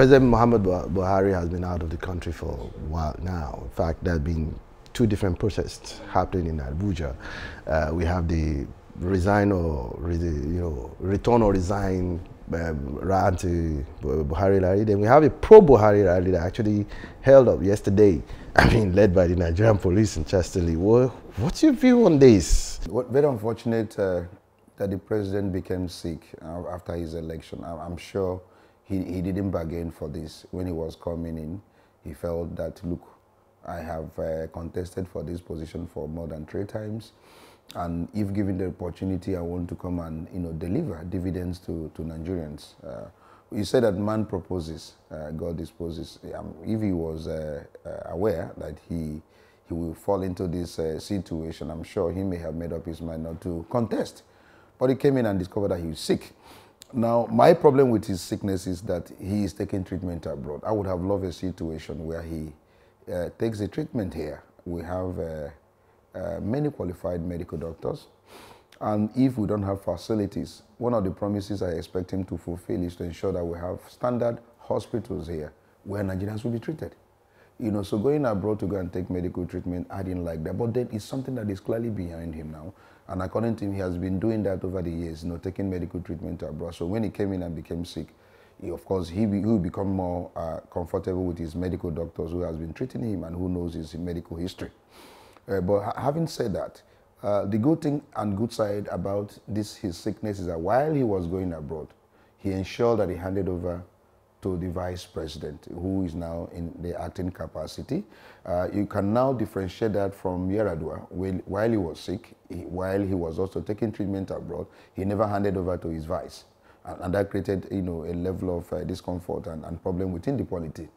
President Muhammadu Buhari has been out of the country for a while now. In fact, there have been two different protests happening in Abuja. We have the resign or return or resign anti Buhari rally. Then we have a pro Buhari rally that actually held up yesterday. Led by the Nigerian police in Chesterley. What's your view on this? Very unfortunate that the president became sick after his election. I'm sure he didn't bargain for this. When he was coming in, he felt that, look, I have contested for this position for more than 3 times. And if given the opportunity, I want to come and deliver dividends to Nigerians. You said that man proposes, God disposes. If he was aware that he will fall into this situation, I'm sure he may have made up his mind not to contest. But he came in and discovered that he was sick. Now, my problem with his sickness is that he is taking treatment abroad. I would have loved a situation where he takes the treatment here. We have many qualified medical doctors. And if we don't have facilities, one of the promises I expect him to fulfill is to ensure that we have standard hospitals here where Nigerians will be treated. So going abroad to go and take medical treatment, I didn't like that. But then it's something that is clearly behind him now. And according to him, he has been doing that over the years, taking medical treatment abroad. So when he came in and became sick, of course, he will become more comfortable with his medical doctors who has been treating him and who knows his medical history. But having said that, the good thing and good side about his sickness is that while he was going abroad, he ensured that he handed over to the vice president, who is now in the acting capacity. You can now differentiate that from Yaradua. While he was sick, while he was also taking treatment abroad, he never handed over to his vice. And that created a level of discomfort and problem within the polity.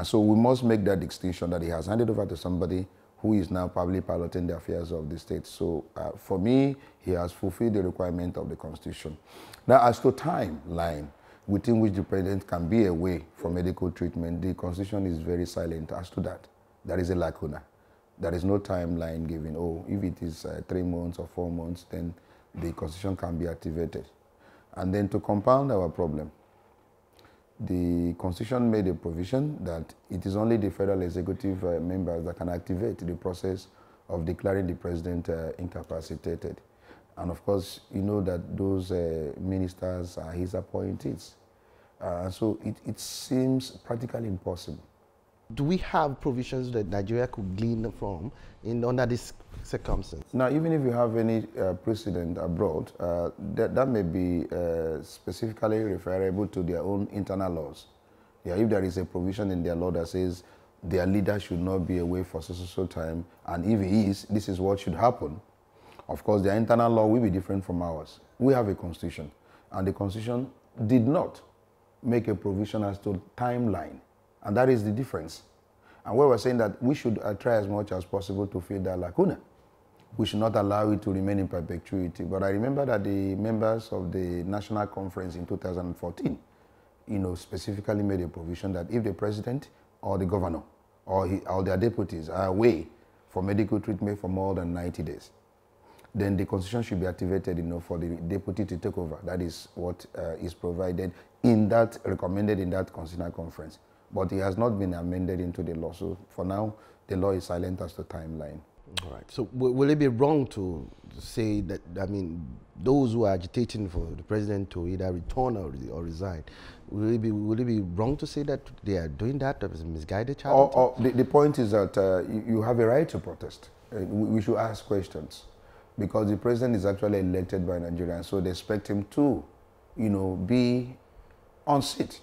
So we must make that distinction that he has handed over to somebody who is now probably piloting the affairs of the state. So for me, he has fulfilled the requirement of the Constitution. Now, as to timeline within which the president can be away from medical treatment, the Constitution is very silent as to that. There is a lacuna. There is no timeline given. Oh, if it is 3 months or 4 months, then the Constitution can be activated. And then to compound our problem, the Constitution made a provision that it is only the federal executive members that can activate the process of declaring the president incapacitated. And of course, you know that those ministers are his appointees. So it seems practically impossible. Do we have provisions that Nigeria could glean from under this circumstance? Now, even if you have any precedent abroad, that may be specifically referable to their own internal laws. Yeah, if there is a provision in their law that says their leader should not be away for so time, and if he is, this is what should happen. Of course, their internal law will be different from ours. We have a constitution, and the constitution did not make a provision as to timeline. And that is the difference. And we were saying that we should try as much as possible to fill that lacuna. We should not allow it to remain in perpetuity. But I remember that the members of the National Conference in 2014, specifically made a provision that if the president or the governor or their deputies are away for medical treatment for more than 90 days, then the Constitution should be activated, for the deputy to take over. That is what is provided recommended in that Constitutional Conference. But it has not been amended into the law. So for now, the law is silent as to timeline. All right. So will it be wrong to say that, those who are agitating for the president to either return or resign, will it be wrong to say that they are doing that as a misguided challenge? The point is that you have a right to protest. We should ask questions. Because the president is actually elected by Nigerians, so they expect him to, be on seat.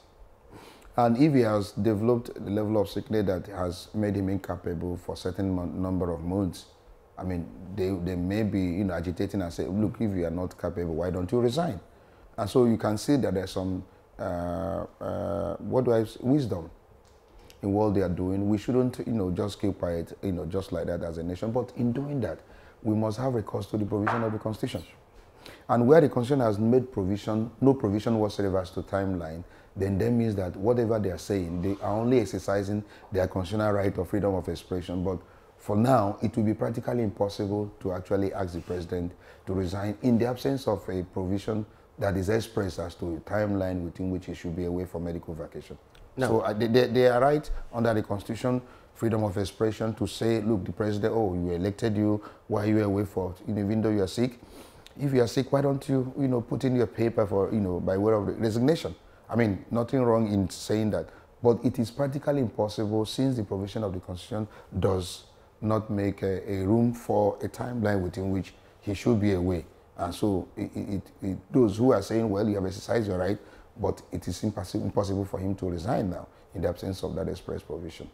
And if he has developed the level of sickness that has made him incapable for a certain number of months, they may be, agitating and say, look, if you are not capable, why don't you resign? And so you can see that there's some, wisdom in what they are doing. We shouldn't, just keep quiet, just like that as a nation. But in doing that, we must have recourse to the provision of the Constitution. And where the Constitution has made provision, no provision whatsoever as to timeline, then that means that whatever they are saying, they are only exercising their constitutional right of freedom of expression. But for now, it will be practically impossible to actually ask the president to resign in the absence of a provision that is expressed as to a timeline within which he should be away for medical vacation. No. So they are right under the Constitution, freedom of expression, to say, look, the president, oh, you elected you, why are you away for, even though you are sick? If you are sick, why don't you, put in your paper for, by way of resignation? I mean, nothing wrong in saying that. But it is practically impossible, since the provision of the Constitution does not make a room for a timeline within which he should be away. And so those who are saying, well, you have exercised your right, but it is impossible for him to resign now in the absence of that express provision.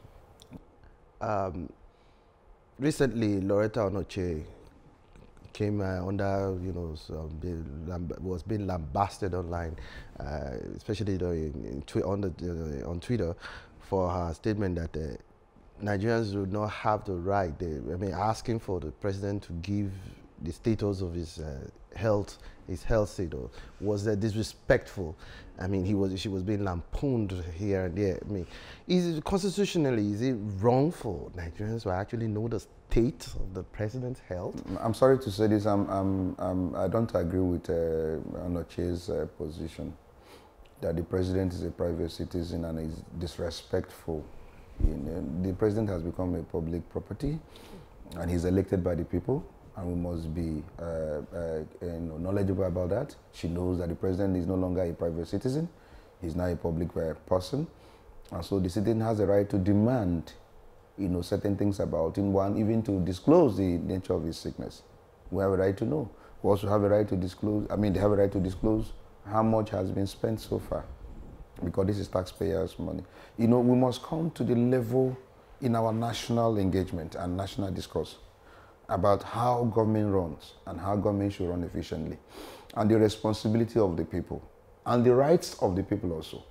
Recently, Loretta Onoche came under, was being lambasted online, especially on Twitter, for her statement that Nigerians would not have the right. Asking for the president to give the status of his health status was disrespectful. I mean, she was being lampooned here and there. I mean, constitutionally, is it wrong for Nigerians to actually know the state of the president's health? I'm sorry to say this. I don't agree with Onoche's position that the president is a private citizen and is disrespectful. The president has become a public property, and he's elected by the people, and we must be knowledgeable about that. She knows that the president is no longer a private citizen. He's now a public person, and so the citizen has a right to demand certain things about him, one, even to disclose the nature of his sickness. We have a right to know. We also have a right to disclose, they have a right to disclose how much has been spent so far, because this is taxpayers' money. We must come to the level in our national engagement and national discourse about how government runs and how government should run efficiently, and the responsibility of the people and the rights of the people also.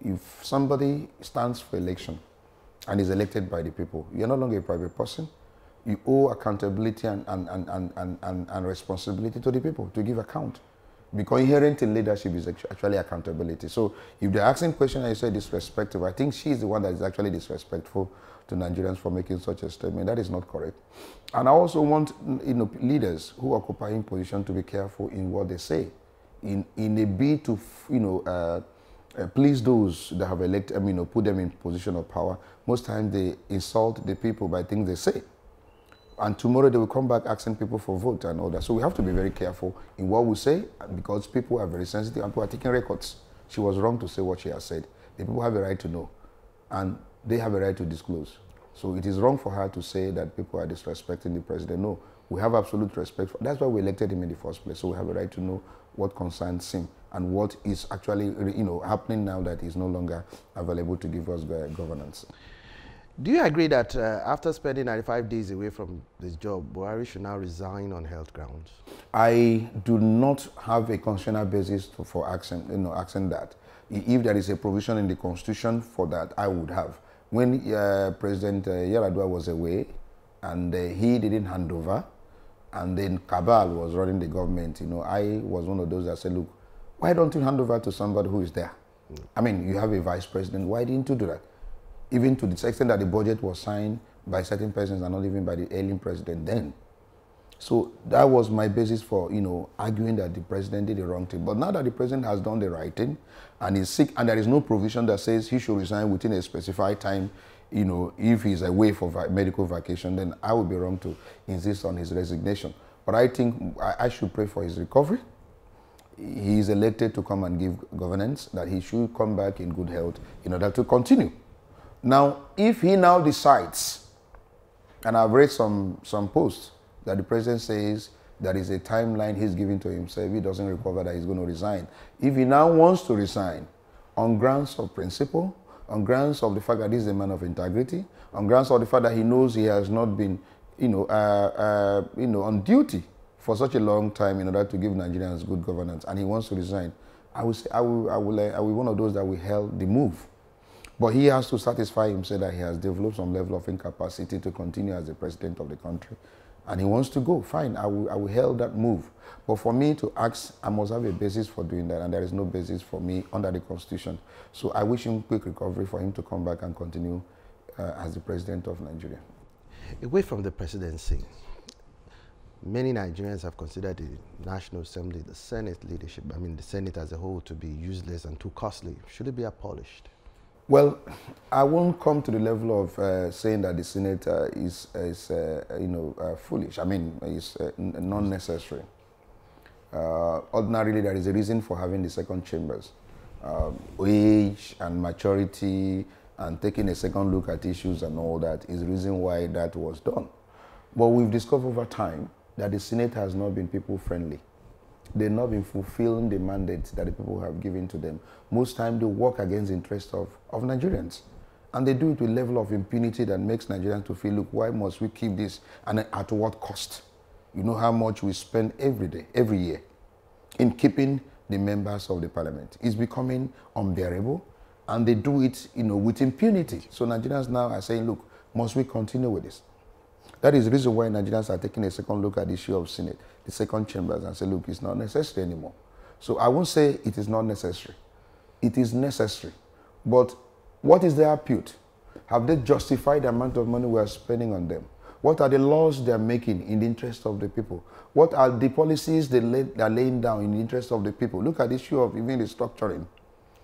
If somebody stands for election and is elected by the people, you're no longer a private person. You owe accountability and responsibility to the people to give account. Because inherent in leadership is actually accountability. So if they're asking questions and you say disrespectful, I think she's the one that is actually disrespectful to Nigerians for making such a statement. That is not correct. And I also want leaders who occupy in position to be careful in what they say, in a bid to please those that have elected, put them in position of power. Most times they insult the people by things they say. And tomorrow they will come back asking people for vote and all that. So we have to be very careful in what we say, because people are very sensitive and people are taking records. She was wrong to say what she has said. The people have a right to know, and they have a right to disclose. So it is wrong for her to say that people are disrespecting the president. No, we have absolute respect for. That's why we elected him in the first place. So we have a right to know what concerns him and what is actually happening now that he's no longer available to give us governance. Do you agree that after spending 95 days away from this job, Buhari should now resign on health grounds? I do not have a constitutional basis for asking that. If there is a provision in the Constitution for that, I would have. When President Yaradua was away and he didn't hand over, and then Cabal was running the government, I was one of those that said, look, why don't you hand over to somebody who is there? I mean, you have a vice president. Why didn't you do that? Even to the extent that the budget was signed by certain persons and not even by the ailing president then. So that was my basis for, arguing that the president did the wrong thing. But now that the president has done the right thing and is sick, and there is no provision that says he should resign within a specified time, if he's away for medical vacation, then I would be wrong to insist on his resignation. But I think I should pray for his recovery. He is elected to come and give governance, that he should come back in good health in order to continue. Now, if he now decides, and I've read some posts that the president says there is a timeline he's giving to himself, he doesn't recover, that he's going to resign. If he now wants to resign on grounds of principle, on grounds of the fact that he's a man of integrity, on grounds of the fact that he knows he has not been, on duty for such a long time in order to give Nigerians good governance, and he wants to resign, I will say I will be one of those that will hail the move. But he has to satisfy himself that he has developed some level of incapacity to continue as the president of the country. And he wants to go, fine, I will hail that move. But for me to ask, I must have a basis for doing that, and there is no basis for me under the Constitution. So I wish him quick recovery for him to come back and continue as the president of Nigeria. Away from the presidency, many Nigerians have considered the National Assembly, the Senate leadership, the Senate as a whole, to be useless and too costly. Should it be abolished? Well, I won't come to the level of saying that the Senate is foolish. I mean, it's not necessary. Ordinarily, there is a reason for having the second chambers. Age and maturity and taking a second look at issues and all that is the reason why that was done. But we've discovered over time that the Senate has not been people-friendly. They've not been fulfilling the mandate that the people have given to them. Most times they work against the interests of Nigerians. And they do it with a level of impunity that makes Nigerians to feel, look, why must we keep this and at what cost? You know how much we spend every day, every year, in keeping the members of the parliament. It's becoming unbearable, and they do it, with impunity. So Nigerians now are saying, look, must we continue with this? That is the reason why Nigerians are taking a second look at the issue of Senate, the second chambers, and say, look, it's not necessary anymore. So I won't say it is not necessary. It is necessary. But what is their appeal? Have they justified the amount of money we are spending on them? What are the laws they are making in the interest of the people? What are the policies they are laying down in the interest of the people? Look at the issue of even restructuring.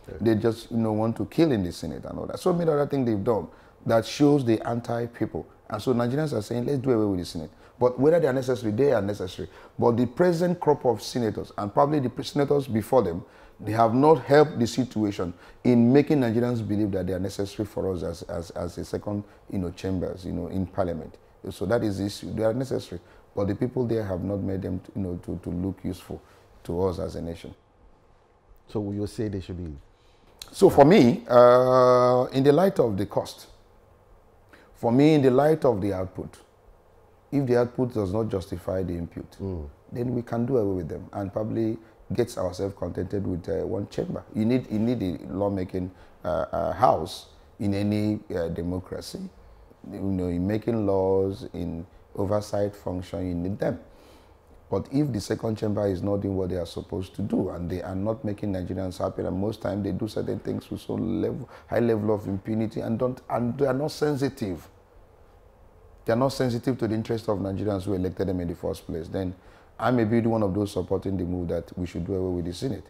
Okay. They just want to kill in the Senate and all that. So many other things they've done that shows the anti-people. And so Nigerians are saying, let's do away with the Senate. But whether they are necessary, they are necessary. But the present crop of senators, and probably the senators before them, they have not helped the situation in making Nigerians believe that they are necessary for us as a second, chambers, in parliament. So that is the issue. They are necessary. But the people there have not made them, to look useful to us as a nation. So you say they should be? So for me, in the light of the cost, for me, in the light of the output, if the output does not justify the input, then we can do away with them and probably get ourselves contented with one chamber. You need a lawmaking house in any democracy. In making laws, in oversight function, you need them. But if the second chamber is not doing what they are supposed to do, and they are not making Nigerians happy, and most times they do certain things with so high level of impunity and they are not sensitive. They are not sensitive to the interests of Nigerians who elected them in the first place. Then I may be one of those supporting the move that we should do away with the Senate.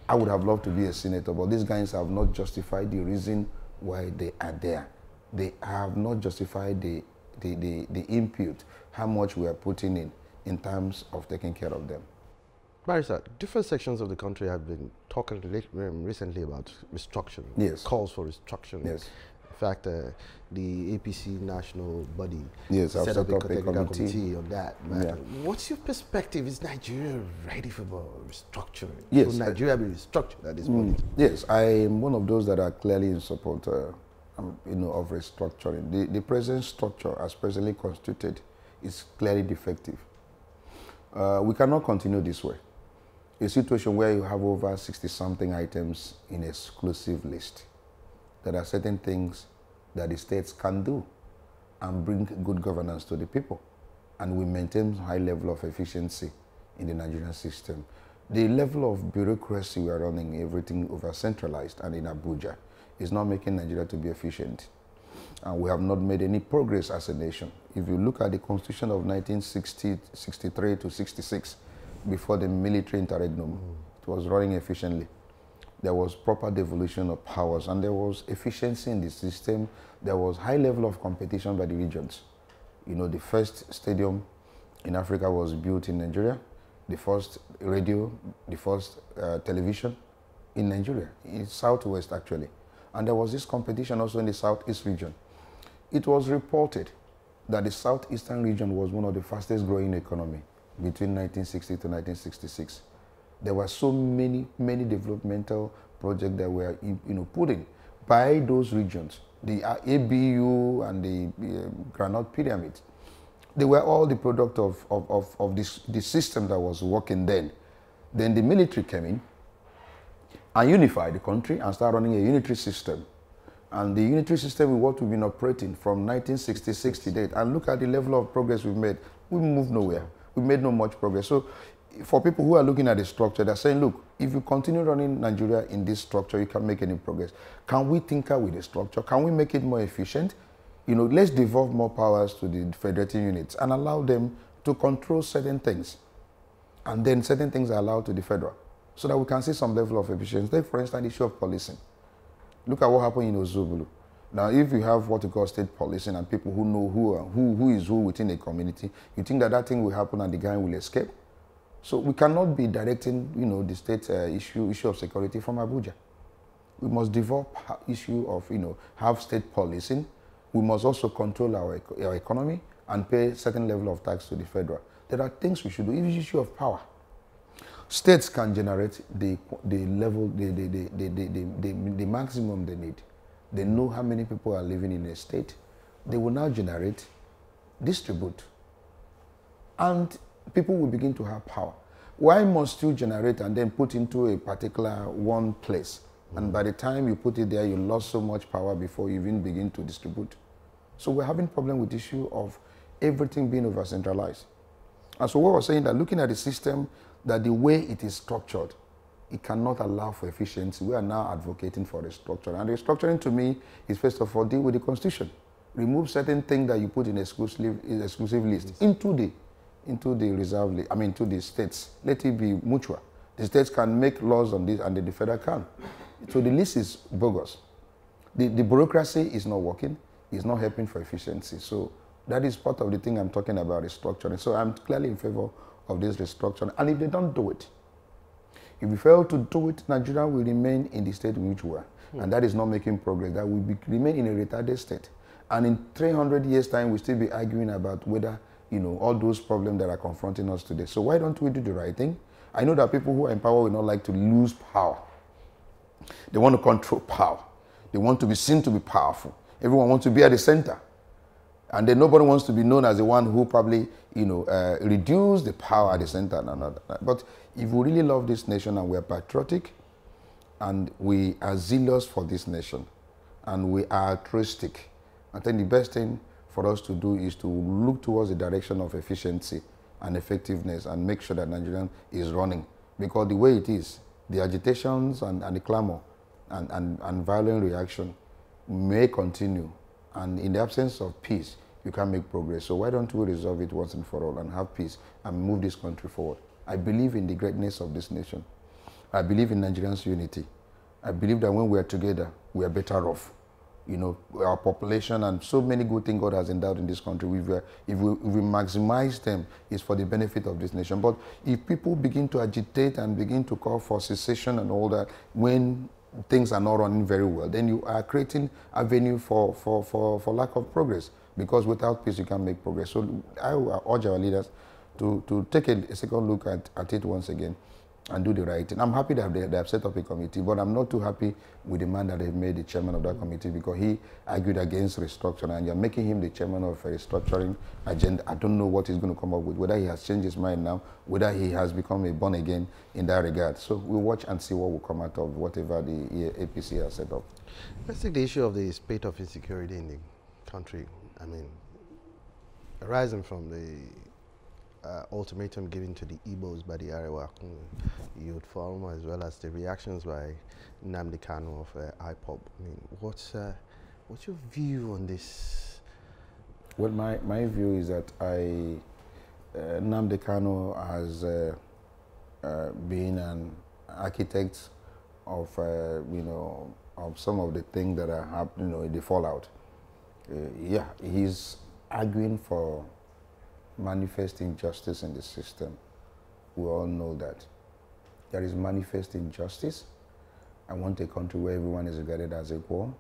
I would have loved to be a senator, but these guys have not justified the reason why they are there. They have not justified the input, how much we are putting in terms of taking care of them. Barrister, different sections of the country have been talking recently about restructuring. Yes. Calls for restructuring. Yes. In fact, the APC national body set up a committee on that. Yeah. What's your perspective? Is Nigeria ready for restructuring? Yes. Will Nigeria be restructured at this point? Yes, I am one of those that are clearly in support of restructuring. The present structure, as presently constituted, is clearly defective. We cannot continue this way. A situation where you have over 60-something items in an exclusive list. There are certain things that the states can do and bring good governance to the people. And we maintain high level of efficiency in the Nigerian system. The level of bureaucracy we are running, everything over-centralized and in Abuja, is not making Nigeria to be efficient. And we have not made any progress as a nation. If you look at the Constitution of 1963 to 66, before the military interregnum, it was running efficiently. There was proper devolution of powers, and there was efficiency in the system. There was high level of competition by the regions. The first stadium in Africa was built in Nigeria, the first radio, the first television in Nigeria, in Southwest actually. And there was this competition also in the Southeast region. It was reported that the Southeastern region was one of the fastest growing economy between 1960 to 1966. There were so many developmental projects that were put in by those regions. The ABU and the Granite Pyramid, they were all the product of this system that was working then. Then the military came in and unified the country and started running a unitary system. And the unitary system is what we've been operating from 1966 to date. And look at the level of progress we've made. We moved nowhere. We made no much progress. So for people who are looking at the structure, they're saying, look, if you continue running Nigeria in this structure, you can't make any progress. Can we tinker with the structure? Can we make it more efficient? Let's devolve more powers to the federating units and allow them to control certain things. And then certain things are allowed to the federal, so that we can see some level of efficiency. Take, for instance, the issue of policing. Look at what happened in Ozubulu. Now, if you have what you call state policing and people who know who is who within a community, you think that that thing will happen and the guy will escape? So we cannot be directing, the state issue of security from Abuja. We must develop issue of, have state policing. We must also control our economy and pay certain level of tax to the federal. There are things we should do. It is issue of power. States can generate the level, the maximum they need. They know how many people are living in a state. They will now generate, distribute, and people will begin to have power. Why must you generate and then put into a particular one place? And by the time you put it there, you lost so much power before you even begin to distribute. So we're having problem with the issue of everything being over-centralized. And so what we're saying that looking at the system, that the way it is structured, it cannot allow for efficiency. We are now advocating for restructuring. And restructuring to me is first of all deal with the constitution. Remove certain things that you put in exclusive list into the reserve list, to the states. Let it be mutual. The states can make laws on this and the federal can. So the list is bogus. The bureaucracy is not working. It's not helping for efficiency. So that is part of the thing I'm talking about, restructuring. So I'm clearly in favor of this restructuring. And if they don't do it, if we fail to do it, Nigeria will remain in the state in which we are. And that is not making progress. That will remain in a retarded state. And in 300 years' time, we'll still be arguing about whether, all those problems that are confronting us today. So why don't we do the right thing? I know that people who are in power will not like to lose power. They want to control power. They want to be seen to be powerful. Everyone wants to be at the center. And then nobody wants to be known as the one who probably, reduced the power at the center. But if we really love this nation and we are patriotic and we are zealous for this nation and we are altruistic, I think the best thing for us to do is to look towards the direction of efficiency and effectiveness and make sure that Nigeria is running. Because the way it is, the agitations and the clamor and violent reaction may continue. And in the absence of peace, you can't make progress. So why don't we resolve it once and for all and have peace and move this country forward? I believe in the greatness of this nation. I believe in Nigerians' unity. I believe that when we are together, we are better off. Our population and so many good things God has endowed in this country, if we maximize them, it's for the benefit of this nation. But if people begin to agitate and begin to call for secession and all that, when things are not running very well, then you are creating avenue for lack of progress. Because without peace, you can't make progress. So I urge our leaders to take a second look at it once again and do the right thing. I'm happy that they have set up a committee, but I'm not too happy with the man that they've made the chairman of that committee because he argued against restructuring and you're making him the chairman of a restructuring agenda. I don't know what he's going to come up with, whether he has changed his mind now, whether he has become a born again in that regard. So we'll watch and see what will come out of whatever the APC has set up. Let's take the issue of the spate of insecurity in the country. Arising from the ultimatum given to the Igbos by the Arewa Youth Forum, as well as the reactions by Nnamdi Kanu of IPOB. What's your view on this? Well, my view is that Nnamdi Kanu has been an architect of of some of the things that are happening, the fallout. He's arguing for manifest injustice in the system. We all know that. There is manifest injustice. I want a country where everyone is regarded as equal,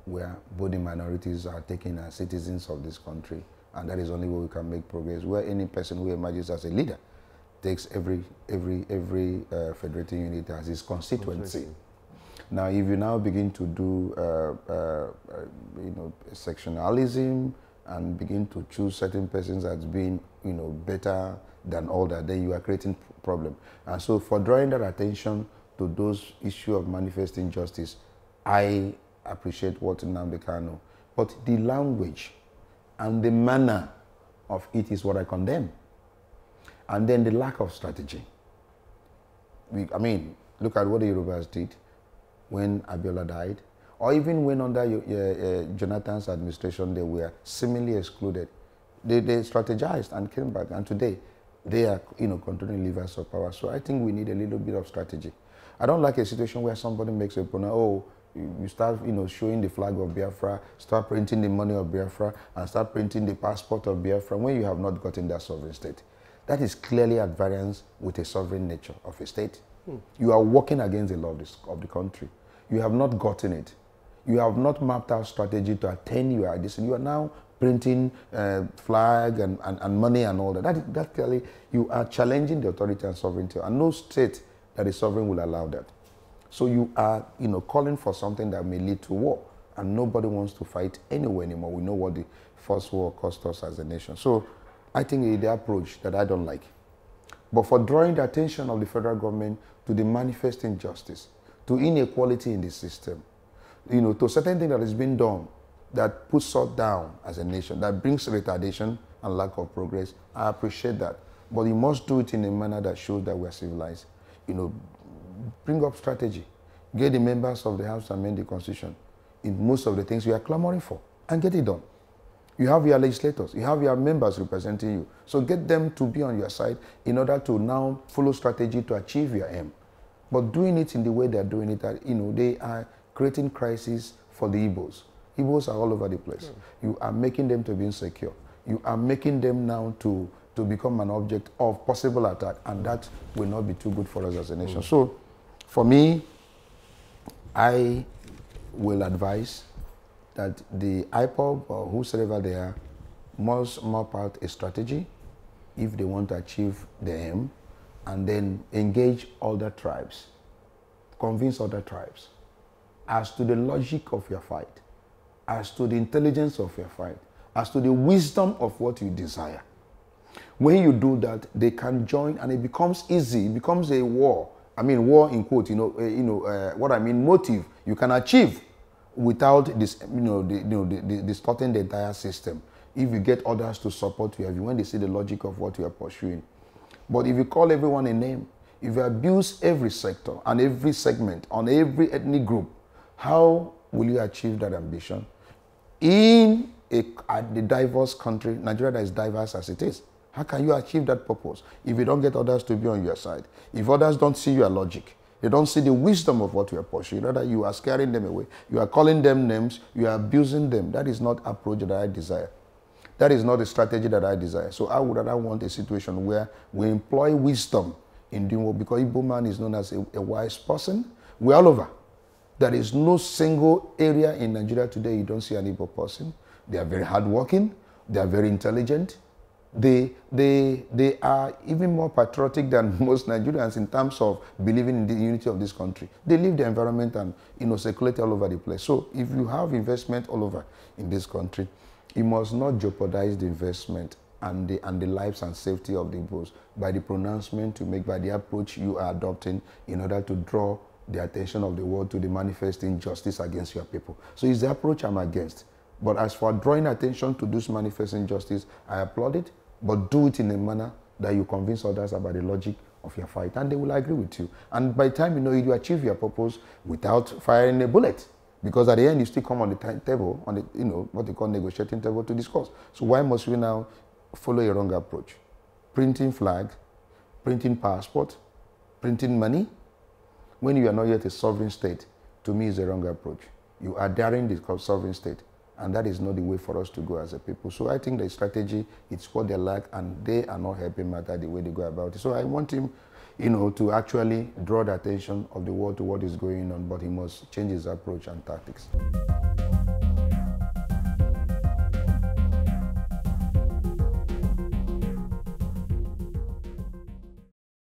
where both the minorities are taken as citizens of this country, and that is only where we can make progress, where any person who emerges as a leader takes every federating unit as his constituency. Now, if you now begin to do sectionalism and begin to choose certain persons as being, better than all that, then you are creating problem. And so for drawing that attention to those issues of manifest injustice, I appreciate what Nnamdi Kanu, but the language and the manner of it is what I condemn. And then the lack of strategy. Look at what the Yorubas did when Abiola died, or even when under Jonathan's administration they were seemingly excluded. They strategized and came back, and today they are controlling levers of power. So I think we need a little bit of strategy. I don't like a situation where somebody makes a point, You start, showing the flag of Biafra, start printing the money of Biafra, and start printing the passport of Biafra when you have not gotten that sovereign state. That is clearly at variance with a sovereign nature of a state. You are working against the law of the country. You have not gotten it. You have not mapped out strategy to attain your ideas. You are now printing flag and money and all that. That clearly, you are challenging the authority and sovereignty, and no state that is sovereign will allow that. So you are, calling for something that may lead to war, and nobody wants to fight anywhere anymore. We know what the first war cost us as a nation. So I think it's the approach that I don't like. But for drawing the attention of the federal government to the manifest injustice, to inequality in the system, to certain things that is being done that puts us down as a nation, that brings retardation and lack of progress, I appreciate that. But you must do it in a manner that shows that we are civilized. Bring up strategy. Get the members of the House to amend the Constitution in most of the things we are clamoring for, and get it done. You have your legislators, you have your members representing you. So get them to be on your side in order to now follow strategy to achieve your aim. But doing it in the way they are doing it, they are creating crises for the Igbos. Igbos are all over the place. You are making them to be insecure. You are making them now to become an object of possible attack, and that will not be too good for us as a nation. So, for me, I will advise that the IPOB or whosoever they are must map out a strategy if they want to achieve the aim, and then engage other tribes, convince other tribes as to the logic of your fight, as to the intelligence of your fight, as to the wisdom of what you desire. When you do that, they can join, and it becomes easy. It becomes a war. I mean, war in quote. What I mean, motive you can achieve without this, distorting the entire system. If you get others to support you, when they see the logic of what you are pursuing. But if you call everyone a name, if you abuse every sector and every segment on every ethnic group, how will you achieve that ambition in a diverse country, Nigeria that is diverse as it is? How can you achieve that purpose if you don't get others to be on your side? If others don't see your logic, they don't see the wisdom of what you are pursuing, rather you are scaring them away, you are calling them names, you are abusing them. That is not approach that I desire. That is not a strategy that I desire. So I would rather want a situation where we employ wisdom in doing what, because Igbo man is known as a wise person. We're all over. There is no single area in Nigeria today you don't see an Igbo person. They are very hardworking. They are very intelligent. They are even more patriotic than most Nigerians in terms of believing in the unity of this country. They live the environment and circulate all over the place. So if you have investment all over in this country, you must not jeopardize the investment and the lives and safety of the Igbos by the pronouncement you make, by the approach you are adopting in order to draw the attention of the world to the manifest injustice against your people. So it's the approach I'm against. But as for drawing attention to this manifest injustice, I applaud it, but do it in a manner that you convince others about the logic of your fight, and they will agree with you. And by the time you achieve your purpose without firing a bullet, because at the end you still come on the table, on the what they call negotiating table to discuss. So why must we now follow a wrong approach? Printing flag, printing passport, printing money, when you are not yet a sovereign state, to me is a wrong approach. You are daring the sovereign state, and that is not the way for us to go as a people. So I think the strategy, it's what they lack, and they are not helping matter the way they go about it. So I want him, to actually draw the attention of the world to what is going on, but he must change his approach and tactics.